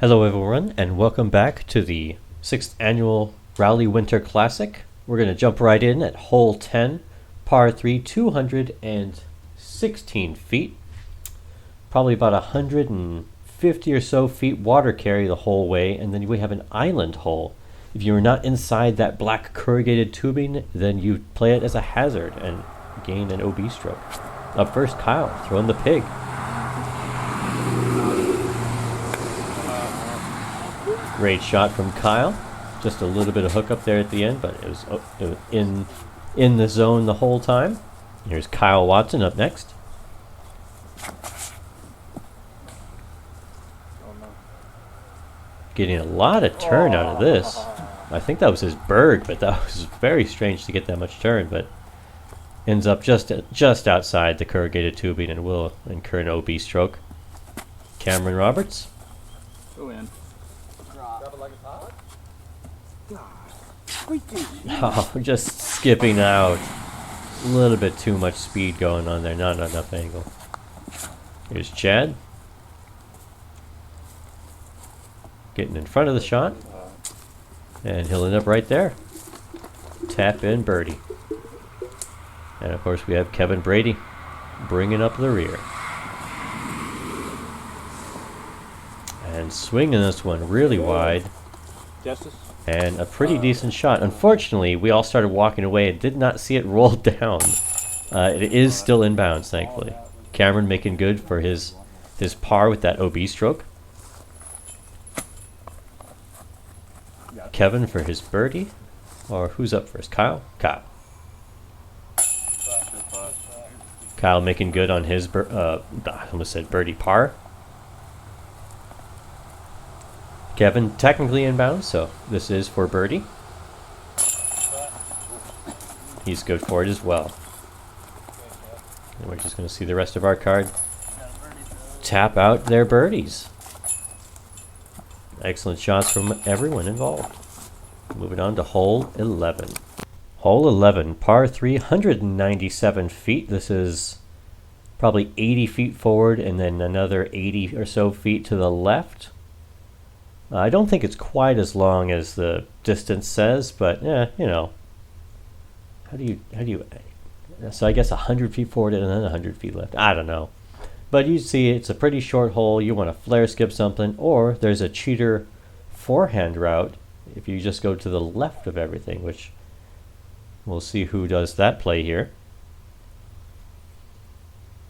Hello everyone, and welcome back to the 6th annual Raleigh Winter Classic. We're going to jump right in at hole 10, par 3, 216 feet. Probably about 150 or so feet water carry the whole way, and then we have an island hole. If you're not inside that black corrugated tubing, then you play it as a hazard and gain an OB stroke. Up first, Kyle, throwing the pig. Great shot from Kyle. Just a little bit of hook up there at the end, but it was in the zone the whole time. Here's Kyle Watson up next. Getting a lot of turn out of this. I think that was his bird, but that was very strange to get that much turn, but ends up just outside the corrugated tubing and will incur an OB stroke. Cameron Roberts. Go in. Oh, just skipping out. A little bit too much speed going on there, not enough angle. Here's Chad. Getting in front of the shot. And he'll end up right there. Tap in birdie. And of course we have Kevin Brady bringing up the rear. And swinging this one really wide. Justice. And a pretty decent shot. Unfortunately, we all started walking away and did not see it roll down. It is still inbounds, thankfully. Cameron making good for his par with that OB stroke. Kevin for his birdie. Or who's up first? Kyle? Kyle. Kyle making good on his, I almost said birdie par. Kevin technically inbounds, so this is for birdie. He's good for it as well. And we're just going to see the rest of our card tap out their birdies. Excellent shots from everyone involved. Moving on to hole 11. Hole 11, par 3, 197 feet. This is probably 80 feet forward and then another 80 or so feet to the left. I don't think it's quite as long as the distance says, but yeah, you know. How do you, so I guess 100 feet forward and then 100 feet left. I don't know. But you see it's a pretty short hole. You want to flare skip something, or there's a cheater forehand route if you just go to the left of everything, which we'll see who does that play here.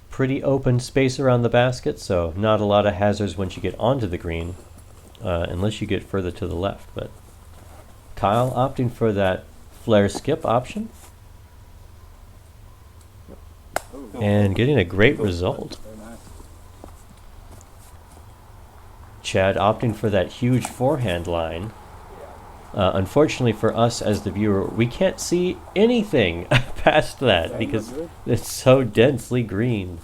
Pretty open space around the basket, so not a lot of hazards once you get onto the green. Unless you get further to the left, but Kyle opting for that flare skip option and getting a great result. Chad opting for that huge forehand line. Unfortunately for us as the viewer, we can't see anything past that because it's so densely green.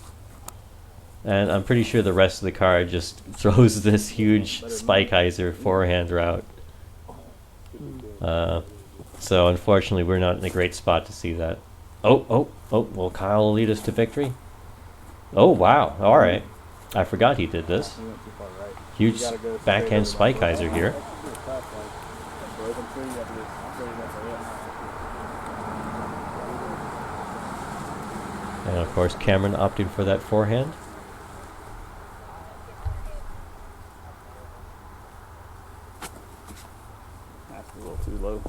And I'm pretty sure the rest of the card just throws this huge Spikeiser forehand route. So unfortunately we're not in a great spot to see that. Oh, well Kyle will lead us to victory. Oh wow, alright. I forgot he did this. Huge backhand Spikeiser here. And of course Cameron opting for that forehand. Too low.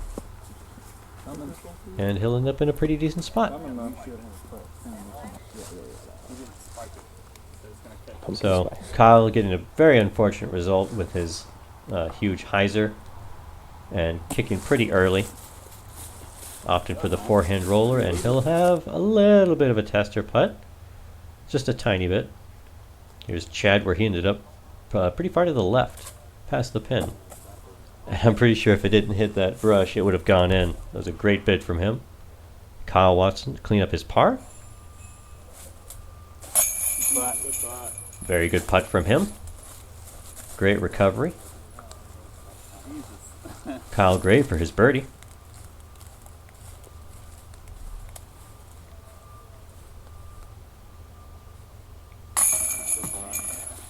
And he'll end up in a pretty decent spot. So Kyle getting a very unfortunate result with his huge hyzer and kicking pretty early. Opting for the forehand roller, and he'll have a little bit of a tester putt. Just a tiny bit. Here's Chad where he ended up pretty far to the left, past the pin. And I'm pretty sure if it didn't hit that brush, it would have gone in. That was a great bid from him. Kyle Watson to clean up his par. Very good putt from him. Great recovery. Kyle Gray for his birdie.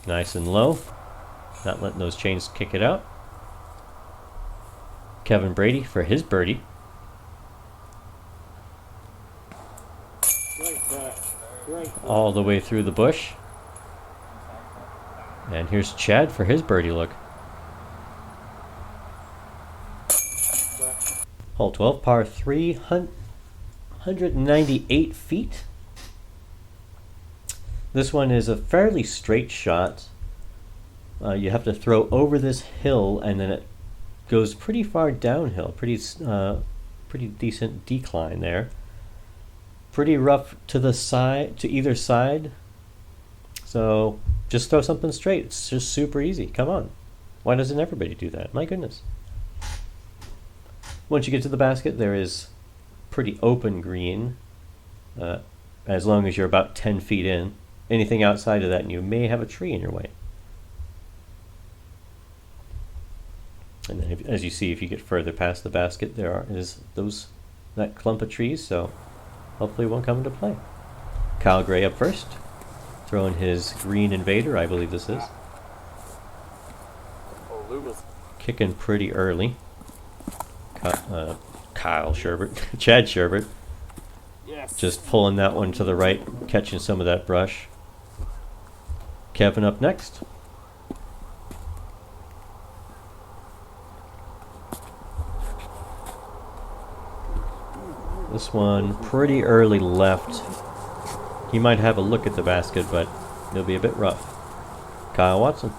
Nice and low. not letting those chains kick it out. Kevin Brady for his birdie. All the way through the bush. And here's Chad for his birdie look. Hole 12, par 3, 198 feet. This one is a fairly straight shot. You have to throw over this hill, and then it goes pretty far downhill. Pretty decent decline there. Pretty rough to the side, to either side. So just throw something straight. It's just super easy. Come on. Why doesn't everybody do that? My goodness. Once you get to the basket, there is pretty open green, as long as you're about 10 feet in. Anything outside of that, and you may have a tree in your way. And then, as you see, if you get further past the basket, is that clump of trees, so hopefully it won't come into play. Kyle Gray up first, throwing his green invader, I believe this is. Kicking pretty early. Kyle Sherbert, Chad Sherbert, Yes. just pulling that one to the right, catching some of that brush. Kevin up next. This one pretty early left. He might have a look at the basket, but it'll be a bit rough. Kyle Watson.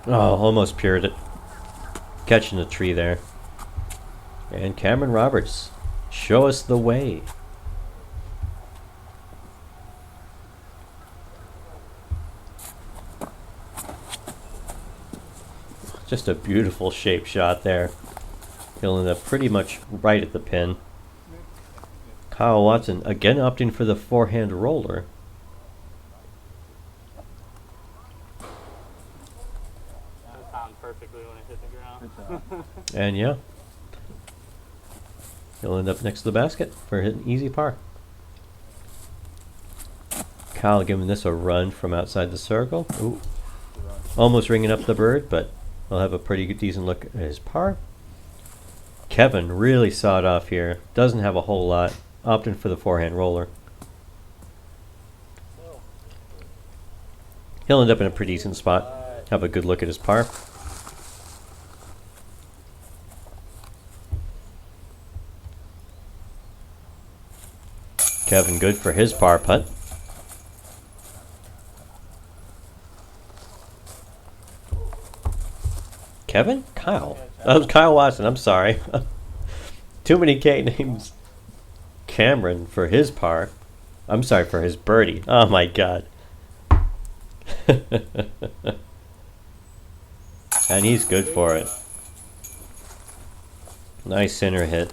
Oh, almost pured it. Catching the tree there. And Cameron Roberts. Show us the way. Just a beautiful shape shot there. He'll end up pretty much right at the pin. Kyle Watson again opting for the forehand roller. That timed perfectly when it hit the ground. And yeah, he'll end up next to the basket for an easy par. Kyle giving this a run from outside the circle. Ooh. Almost ringing up the bird, but he'll have a pretty decent look at his par. Kevin really saw it off here. Doesn't have a whole lot. Opting for the forehand roller. He'll end up in a pretty decent spot. Have a good look at his par. Kevin good for his par putt. Kevin? Kyle. That was Kyle Watson. I'm sorry. Too many K names. Cameron for his par. I'm sorry, for his birdie. Oh my god. And he's good for it. Nice center hit.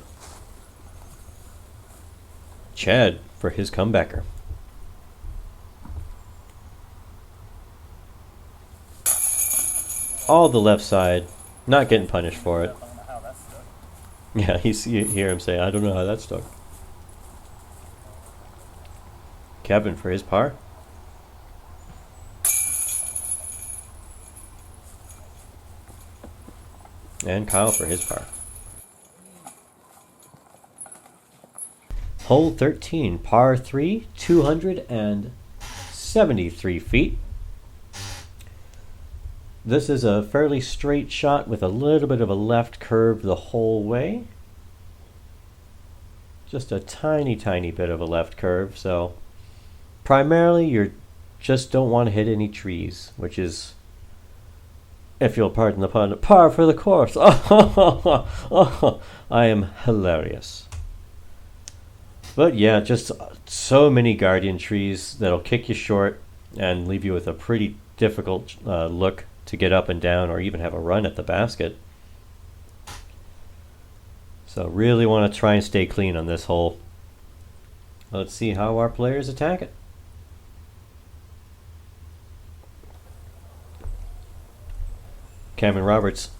Chad for his comebacker. All the left side. Not getting punished for it. Yeah, you hear him say, I don't know how that stuck. Kevin for his par. And Kyle for his par. Hole 13, par 3, 273 feet. This is a fairly straight shot with a little bit of a left curve the whole way. Just a tiny, tiny bit of a left curve. So primarily you just don't want to hit any trees, which is, if you'll pardon the pun, par for the course. Oh, I am hilarious. But yeah, just so many guardian trees that'll kick you short and leave you with a pretty difficult look to get up and down or even have a run at the basket. So really want to try and stay clean on this hole. Let's see how our players attack it. Cameron Roberts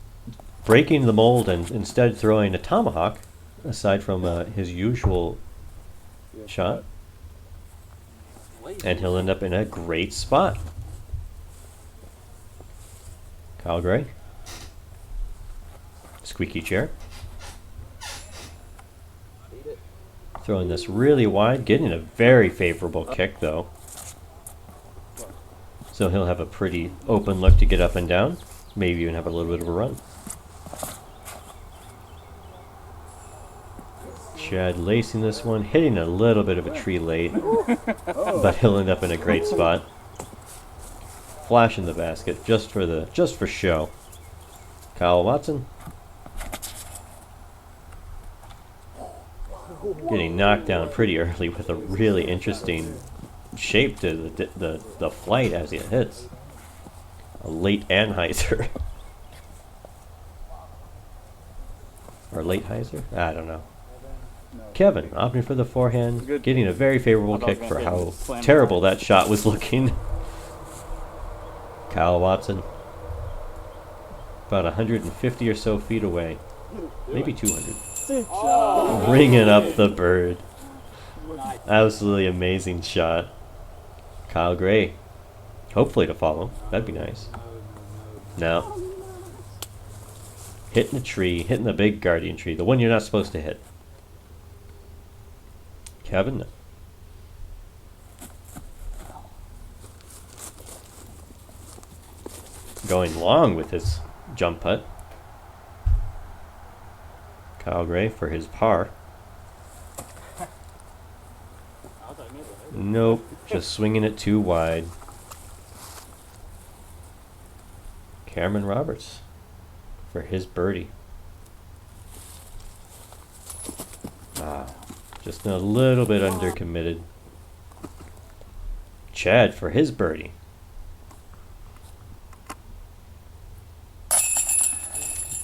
breaking the mold and instead throwing a tomahawk aside from his usual shot. And he'll end up in a great spot. Kyle Gray. Squeaky chair. Throwing this really wide, getting a very favorable kick though. So he'll have a pretty open look to get up and down. Maybe even have a little bit of a run. Chad lacing this one, hitting a little bit of a tree late, but he'll end up in a great spot. Flashing the basket just for show. Kyle Watson getting knocked down pretty early with a really interesting shape to the flight as it hits. A late Anheuser. Or late Heiser? I don't know. Kevin opting for the forehand, getting a very favorable kick for how terrible that shot was looking. Kyle Watson, about 150 or so feet away, maybe 200. Ringing up the bird. Absolutely amazing shot. Kyle Gray, hopefully to follow. That'd be nice. No. Hitting the tree, hitting the big guardian tree, the one you're not supposed to hit. Kevin. Going long with his jump putt. Kyle Gray for his par. Nope, just swinging it too wide. Cameron Roberts for his birdie. Just a little bit undercommitted. Chad for his birdie.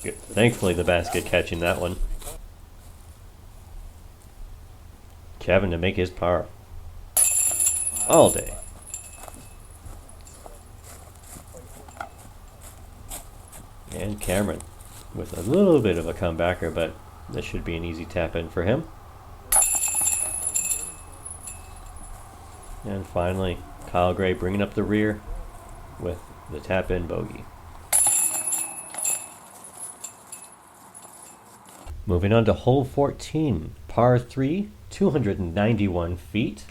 Good. Thankfully the basket catching that one. Kevin to make his par. All day. And Cameron with a little bit of a comebacker, but this should be an easy tap in for him. And finally, Kyle Gray bringing up the rear with the tap in bogey. Moving on to hole 14, par 3, 291 feet.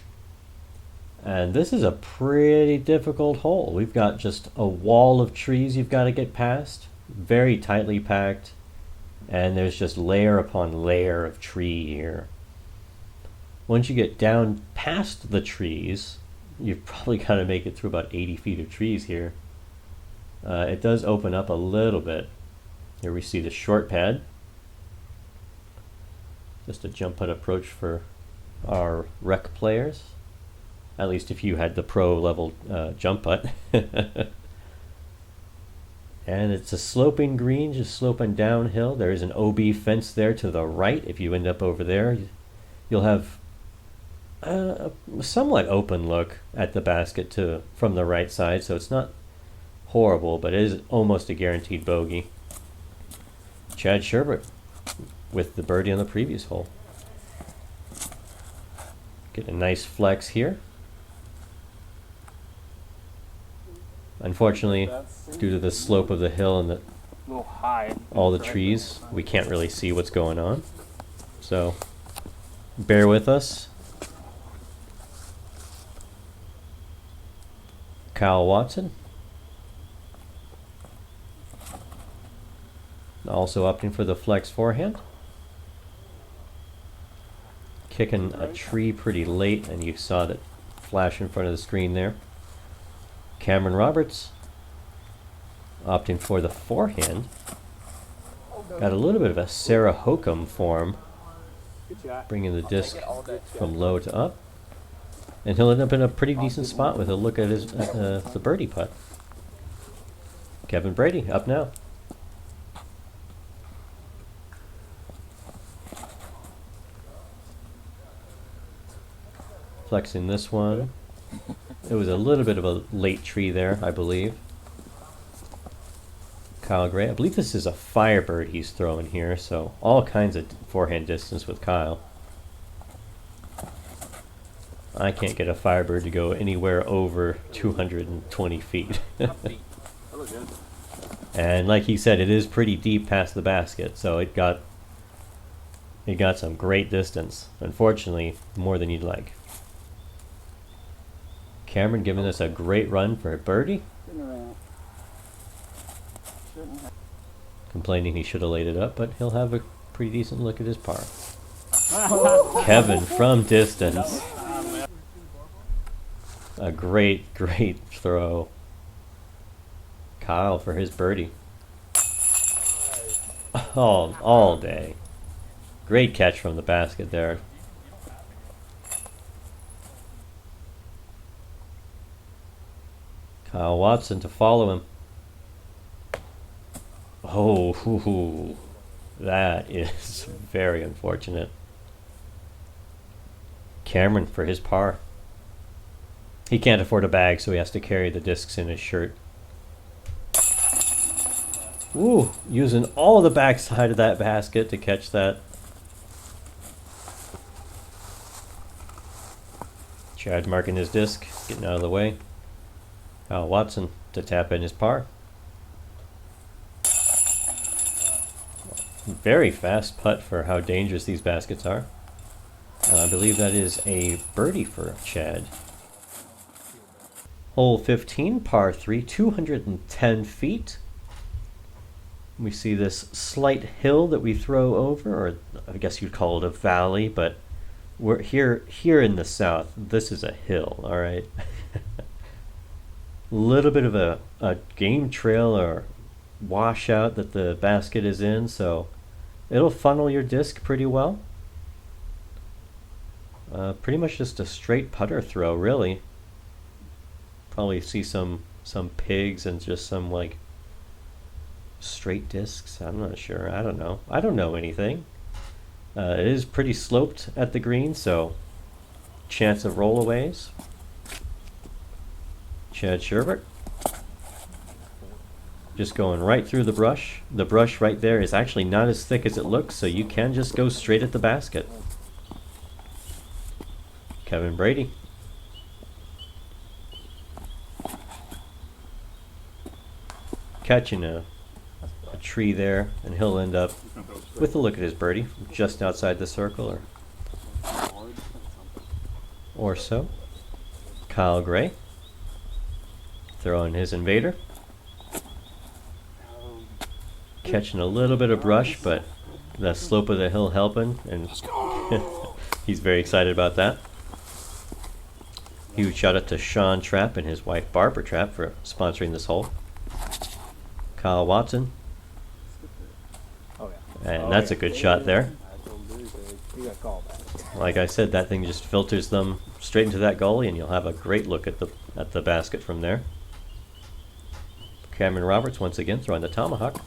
And this is a pretty difficult hole. We've got just a wall of trees you've got to get past, very tightly packed, and there's just layer upon layer of tree here. Once you get down past the trees, you've probably got to make it through about 80 feet of trees here. It does open up a little bit. Here we see the short pad. Just a jump putt approach for our rec players. At least if you had the pro level jump putt. And it's a sloping green, just sloping downhill. There is an OB fence there to the right. If you end up over there, you'll have a somewhat open look at the basket from the right side, so it's not horrible, but it is almost a guaranteed bogey. Chad Sherbert with the birdie on the previous hole. Get a nice flex here. Unfortunately, due to the slope of the hill and all the trees, we can't really see what's going on. So, bear with us. Kyle Watson. Also opting for the flex forehand. Kicking a tree pretty late, and you saw that flash in front of the screen there. Cameron Roberts opting for the forehand. Got a little bit of a Sarah Hokum form, bringing the disc from low to up. And he'll end up in a pretty decent spot with a look at his the birdie putt. Kevin Brady up now. Flexing this one. It was a little bit of a late tree there, I believe. Kyle Gray. I believe this is a Firebird he's throwing here, so all kinds of forehand distance with Kyle. I can't get a Firebird to go anywhere over 220 feet. And like he said, it is pretty deep past the basket, so it got some great distance. Unfortunately, more than you'd like. Cameron giving us a great run for a birdie. Complaining he should have laid it up, but he'll have a pretty decent look at his par. Kevin from distance. A great throw. Kyle for his birdie. All day. Great catch from the basket there. Kyle Watson to follow him. Oh, that is very unfortunate. Cameron for his par. He can't afford a bag, so he has to carry the discs in his shirt. Ooh, using all the backside of that basket to catch that. Chad marking his disc, getting out of the way. Kyle Watson to tap in his par. Very fast putt for how dangerous these baskets are. I believe that is a birdie for Chad. Hole 15, par 3, 210 feet. We see this slight hill that we throw over, or I guess you'd call it a valley, but we're here in the south. This is a hill, all right? A little bit of a game trail or washout that the basket is in, so it'll funnel your disc pretty well. Pretty much just a straight putter throw, really. Probably see some pigs and just some like straight discs. I'm not sure. I don't know. I don't know anything. It is pretty sloped at the green, so chance of rollaways. Chad Sherbert just going right through the brush. The brush right there is actually not as thick as it looks, so you can just go straight at the basket. Kevin Brady. Catching a tree there, and he'll end up with a look at his birdie just outside the circle or so. Kyle Gray throwing his invader. Catching a little bit of brush, but the slope of the hill helping, and he's very excited about that. Huge shout out to Sean Trapp and his wife Barbara Trapp for sponsoring this hole. Kyle Watson. And that's a good shot there. Like I said, that thing just filters them straight into that gully, and you'll have a great look at the basket from there. Cameron Roberts once again throwing the tomahawk.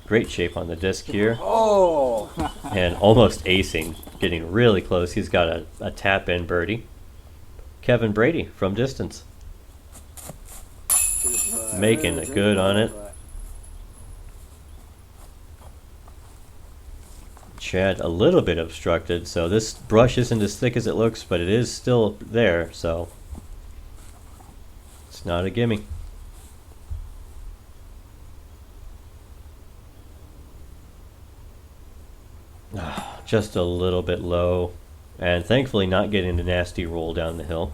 Great shape on the disc here. Oh! And almost acing, getting really close. He's got a tap-in birdie. Kevin Brady from distance. Making it good on it. Chad a little bit obstructed, so this brush isn't as thick as it looks, but it is still there, so it's not a gimme. Just a little bit low, and thankfully not getting a nasty roll down the hill.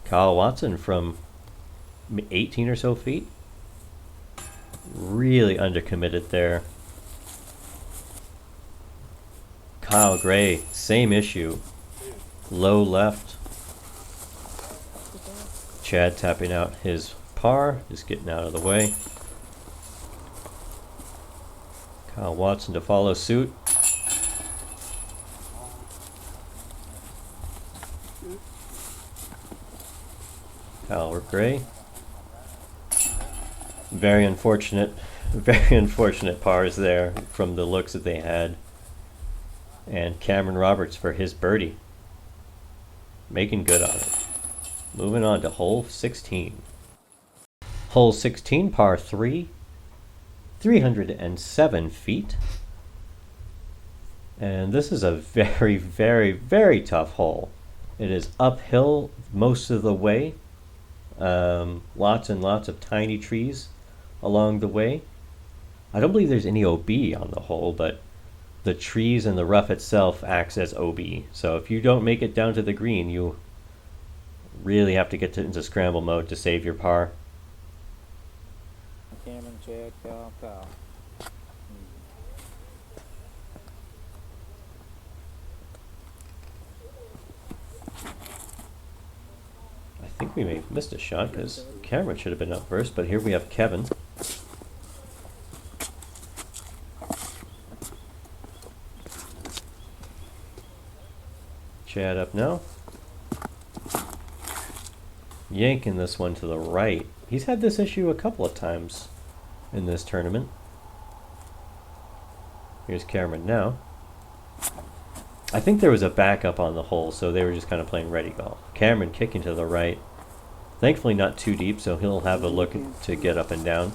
Kyle Watson from 18 or so feet. Really undercommitted there. Kyle Gray, same issue. Low left. Chad tapping out his par, just getting out of the way. Kyle Watson to follow suit. Kyle Gray. Very unfortunate pars there from the looks that they had. And Cameron Roberts for his birdie. Making good on it. Moving on to hole 16. Hole 16, par 3. 307 feet. And this is a very, very, very tough hole. It is uphill most of the way. Lots and lots of tiny trees along the way. I don't believe there's any OB on the hole, but the trees and the rough itself acts as OB. So if you don't make it down to the green, you really have to get into scramble mode to save your par. Cameron, Chad, Kyle. I think we may have missed a shot because Cameron should have been up first, but here we have Kevin. Chad up now. Yanking this one to the right. He's had this issue a couple of times in this tournament. Here's Cameron now. I think there was a backup on the hole, so they were just kind of playing ready golf. Cameron kicking to the right. Thankfully not too deep, so he'll have a look to get up and down.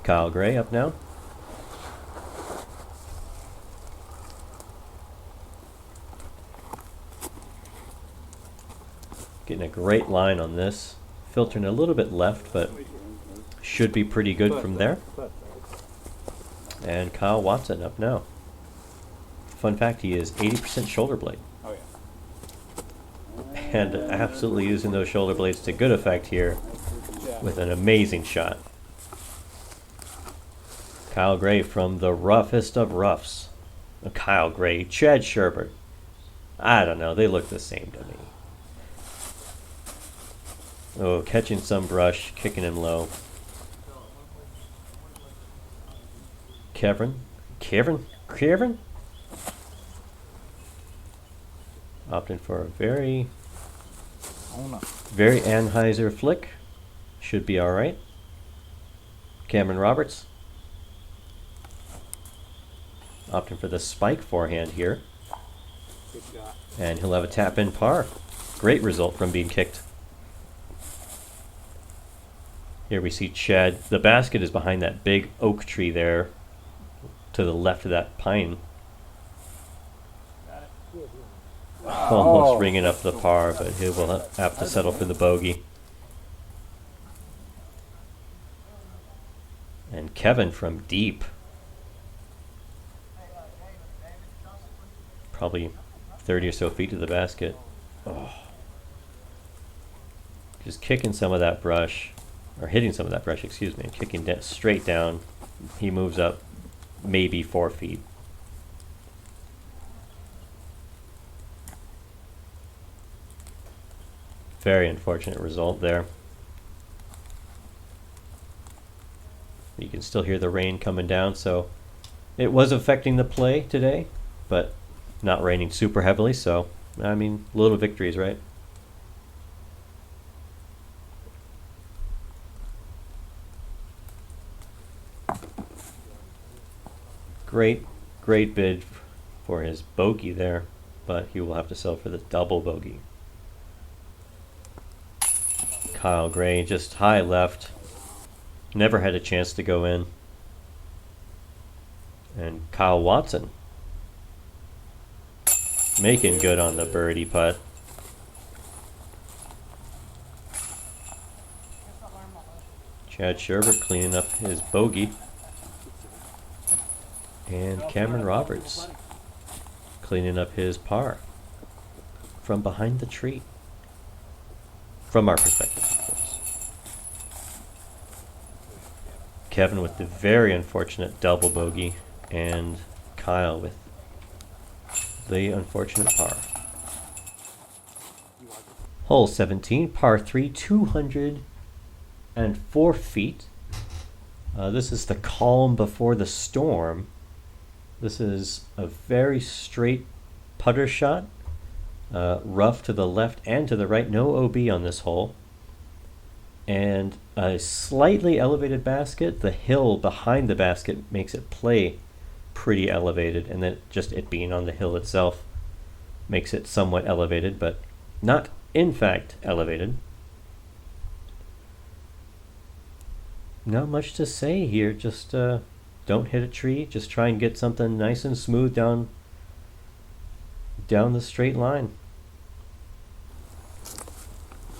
Kyle Gray up now. Getting a great line on this. Filtering a little bit left, but should be pretty good from there. And Kyle Watson up now. Fun fact, he is 80% shoulder blade. Oh, yeah. And absolutely using those shoulder blades to good effect here with an amazing shot. Kyle Gray from the roughest of roughs. Kyle Gray, Chad Sherbert. I don't know, they look the same to me. Oh, catching some brush, kicking him low. Kevin? Opting for a very Anheuser flick. Should be alright. Cameron Roberts. Opting for the spike forehand here. Good shot. And he'll have a tap in par. Great result from being kicked. Here we see Chad. The basket is behind that big oak tree there to the left of that pine. Almost ringing up the par, but he will have to settle for the bogey. And Kevin from deep. Probably 30 or so feet to the basket. Oh. Just kicking some of that brush. Or hitting some of that brush, excuse me, and kicking straight down. He moves up maybe 4 feet. Very unfortunate result there. You can still hear the rain coming down, so it was affecting the play today, but not raining super heavily, so I mean, little victories, right? Great bid for his bogey there, but he will have to sell for the double bogey. Kyle Gray just high left. Never had a chance to go in. And Kyle Watson making good on the birdie putt. Chad Sherbert cleaning up his bogey. And Cameron Roberts cleaning up his par from behind the tree. From our perspective, of course. Kevin with the very unfortunate double bogey, and Kyle with the unfortunate par. Hole 17, par 3, 204 feet. This is the calm before the storm. This is a very straight putter shot. Rough to the left and to the right. No OB on this hole. And a slightly elevated basket. The hill behind the basket makes it play pretty elevated. And then just it being on the hill itself makes it somewhat elevated, but not in fact elevated. Not much to say here. Just Don't hit a tree. Just try and get something nice and smooth down the straight line.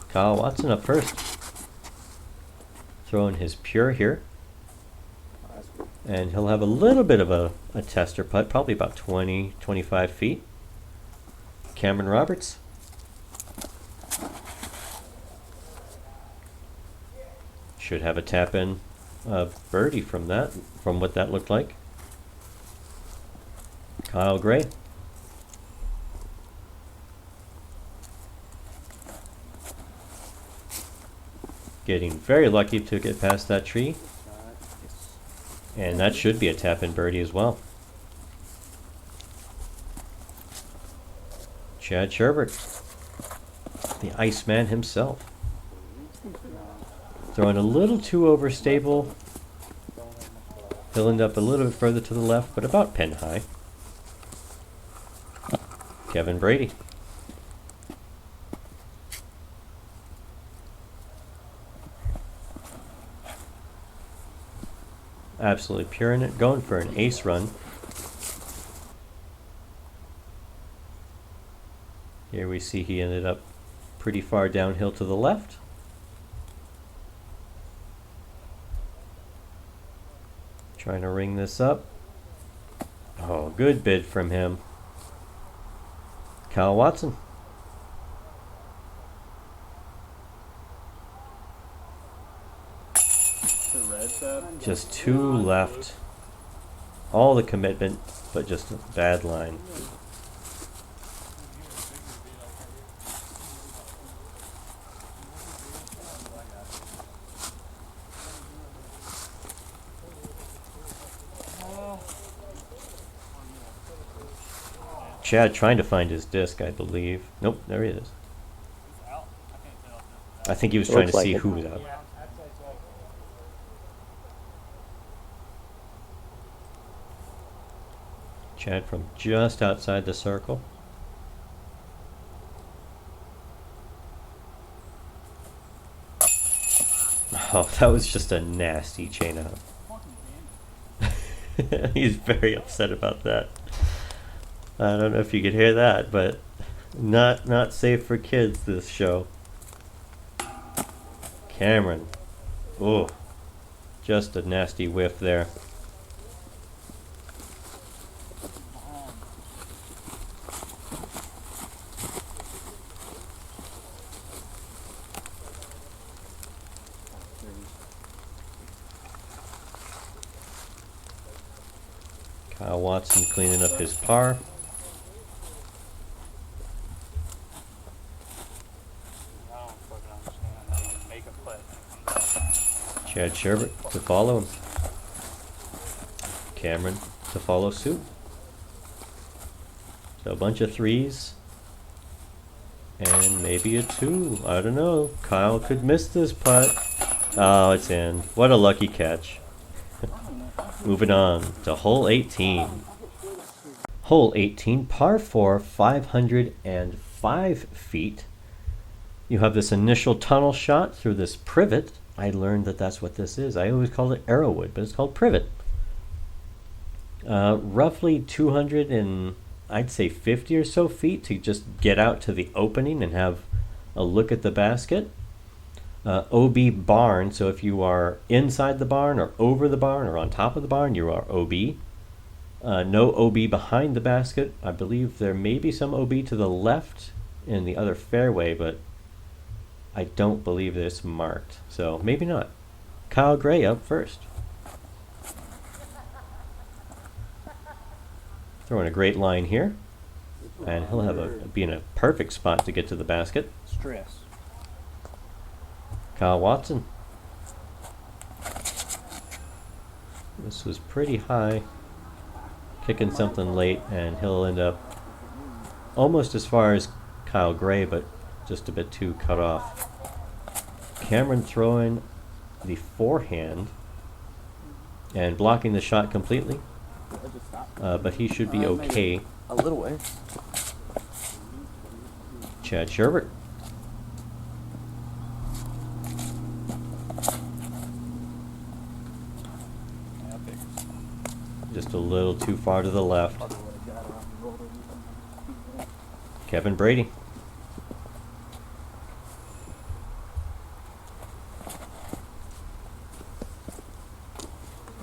Kyle Watson up first. Throwing his pure here. And he'll have a little bit of a tester putt, probably about 20, 25 feet. Cameron Roberts. Should have a tap in birdie from what that looked like. Kyle Gray. Getting very lucky to get past that tree. And that should be a tap in birdie as well. Chad Sherbert, the Iceman himself. Throwing a little too overstable. He'll end up a little bit further to the left, but about pin high. Kevin Brady. Absolutely pure in it, going for an ace run. Here we see he ended up pretty far downhill to the left. Trying to ring this up. Oh, good bid from him. Kyle Watson. Just two left. All the commitment, but just a bad line. Chad trying to find his disc, I believe. Nope, there he is. I think he was trying to see who was out. Chad from just outside the circle. Oh, that was just a nasty chain out. He's very upset about that. I don't know if you could hear that, but not safe for kids, this show. Cameron. Oh, just a nasty whiff there. Kyle Watson cleaning up his par. Chad Sherbert to follow him. Cameron to follow suit. So a bunch of threes. And maybe a two. I don't know. Kyle could miss this putt. Oh, it's in. What a lucky catch. Moving on to hole 18. Hole 18, par 4, 505 feet. You have this initial tunnel shot through this privet. I learned that that's what this is. I always called it arrowwood, but it's called privet. Roughly 200 and I'd say 50 or so feet to just get out to the opening and have a look at the basket. OB barn, so if you are inside the barn or over the barn or on top of the barn, you are OB. No OB behind the basket. I believe there may be some OB to the left in the other fairway, but I don't believe it's marked, so maybe not. Kyle Gray up first. Throwing a great line here, and he'll have be in a perfect spot to get to the basket. Stress. Kyle Watson. This was pretty high. Kicking something late, and he'll end up almost as far as Kyle Gray, but just a bit too cut off. Cameron throwing the forehand and blocking the shot completely, but he should be okay. A little way. Chad Sherbert. just a little too far to the left. Kevin Brady.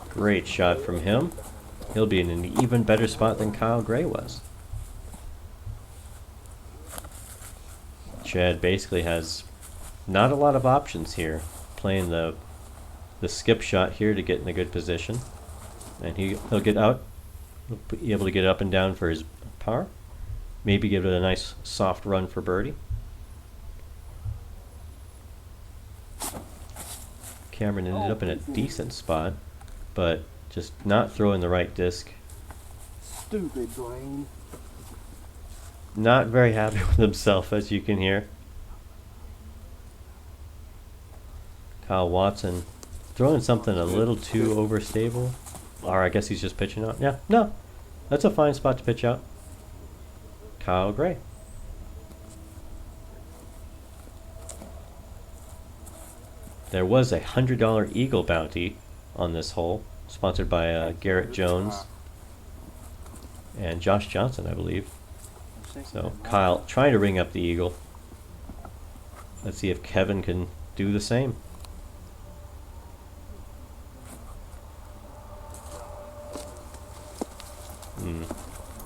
Great shot from him. He'll be in an even better spot than Kyle Gray was. Chad basically has not a lot of options here, playing the skip shot here to get in a good position, and he'll get out, he'll be able to get up and down for his par, maybe give it a nice soft run for birdie. Cameron ended up in a decent spot, but just not throwing the right disc. Stupid Blaine. Not very happy with himself, as you can hear. Kyle Watson throwing something a little too overstable. Or I guess he's just pitching out. Yeah, no. That's a fine spot to pitch out. Kyle Gray. There was a $100 Eagle bounty on this hole, sponsored by Garrett Jones and Josh Johnson, I believe. So Kyle trying to ring up the Eagle. Let's see if Kevin can do the same.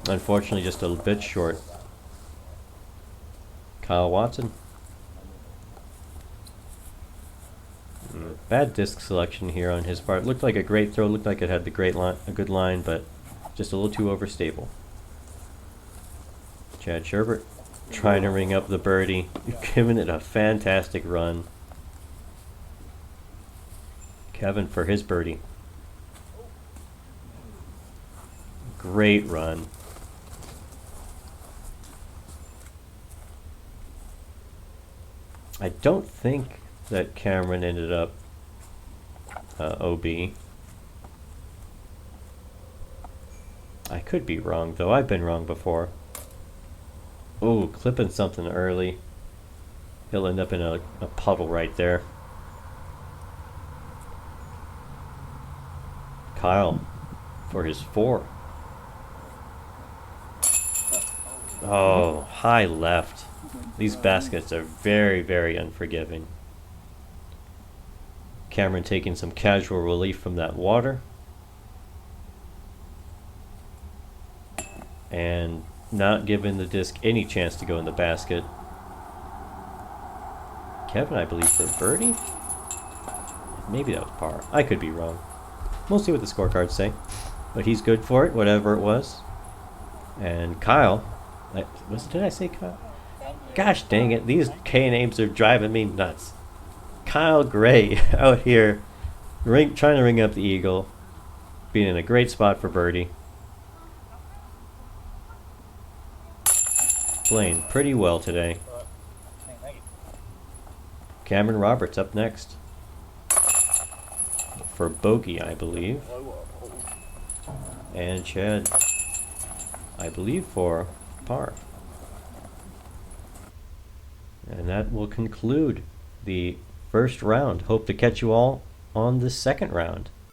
Unfortunately, just a bit short. Kyle Watson. Bad disc selection here on his part. Looked like a great throw. Looked like it had the a good line, but just a little too overstable. Chad Sherbert trying to ring up the birdie, giving it a fantastic run. Kevin for his birdie. Great run. I don't think that Cameron ended up OB. I could be wrong, though. I've been wrong before. Oh, clipping something early. He'll end up in a puddle right there. Kyle for his 4. Oh, high left. These baskets are very, very unforgiving. Cameron taking some casual relief from that water. And not giving the disc any chance to go in the basket. Kevin, I believe, for birdie? Maybe that was par. I could be wrong. We'll see what the scorecards say. But he's good for it, whatever it was. And Kyle, did I say Kyle? Gosh dang it, these K names are driving me nuts. Kyle Gray out here trying to ring up the Eagle, being in a great spot for birdie. Playing pretty well today. Cameron Roberts up next. For bogey, I believe. And Chad, I believe, for par. And that will conclude the first round. Hope to catch you all on the second round.